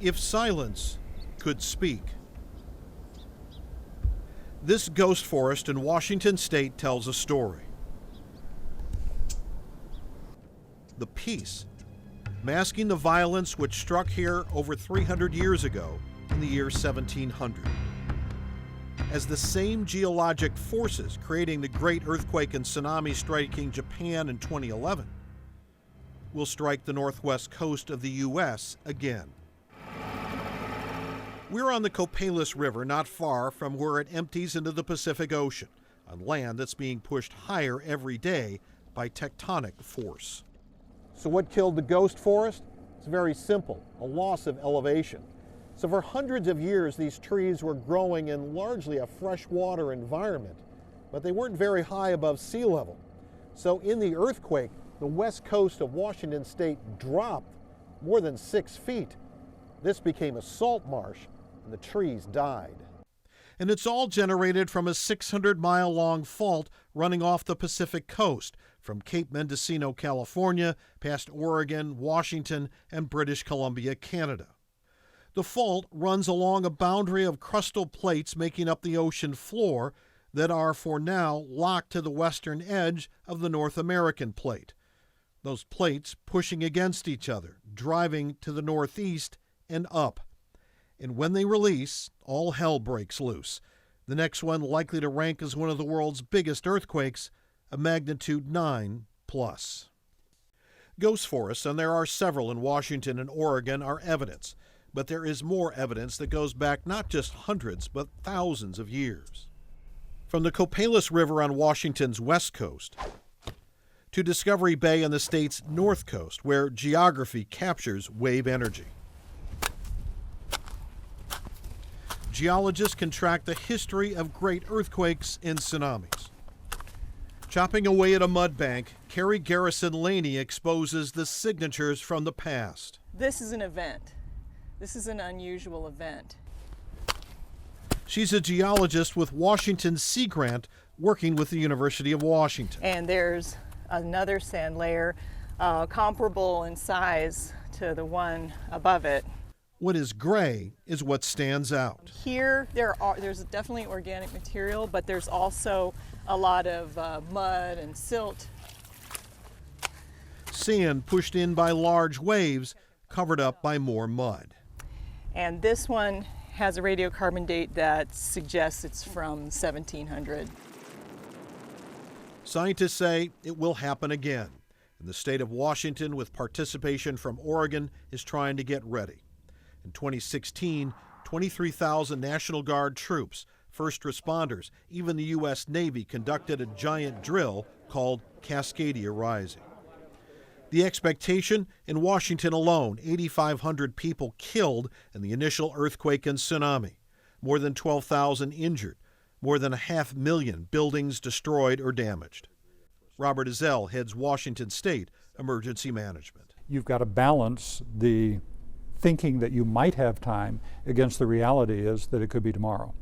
If silence could speak. This ghost forest in Washington state tells a story. The peace, masking the violence which struck here over 300 years ago in the year 1700. As the same geologic forces creating the great earthquake and tsunami striking Japan in 2011 will strike the northwest coast of the U.S. again. We're on the Copalis River, not far from where it empties into the Pacific Ocean, on land that's being pushed higher every day by tectonic force. So what killed the ghost forest? It's very simple, a loss of elevation. So for hundreds of years, these trees were growing in largely a freshwater environment, but they weren't very high above sea level. So in the earthquake, the west coast of Washington state dropped more than 6 feet. This became a salt marsh, and the trees died. And it's all generated from a 600-mile-long fault running off the Pacific coast, from Cape Mendocino, California, past Oregon, Washington, and British Columbia, Canada. The fault runs along a boundary of crustal plates making up the ocean floor that are, for now, locked to the western edge of the North American plate. Those plates pushing against each other, driving to the northeast and up. And when they release, all hell breaks loose. The next one likely to rank as one of the world's biggest earthquakes, a magnitude 9 plus. Ghost forests, and there are several in Washington and Oregon, are evidence. But there is more evidence that goes back not just hundreds, but thousands of years. From the Copalis River on Washington's west coast to Discovery Bay on the state's north coast, where geography captures wave energy. Geologists can track the history of great earthquakes and tsunamis. Chopping away at a mud bank, Carrie Garrison Laney exposes the signatures from the past. This is an event. This is an unusual event. She's a geologist with Washington Sea Grant, working with the University of Washington. And there's another sand layer comparable in size to the one above it. What is gray is what stands out. Here there's definitely organic material, but there's also a lot of mud and silt. Sand pushed in by large waves, covered up by more mud. And this one has a radiocarbon date that suggests it's from 1700. Scientists say it will happen again, and the state of Washington, with participation from Oregon, is trying to get ready. In 2016, 23,000 National Guard troops, first responders, even the U.S. Navy conducted a giant drill called Cascadia Rising. The expectation, in Washington alone, 8,500 people killed in the initial earthquake and tsunami, more than 12,000 injured, more than 500,000 buildings destroyed or damaged. Robert Ezell heads Washington State Emergency Management. You've got to balance the thinking that you might have time against the reality is that it could be tomorrow.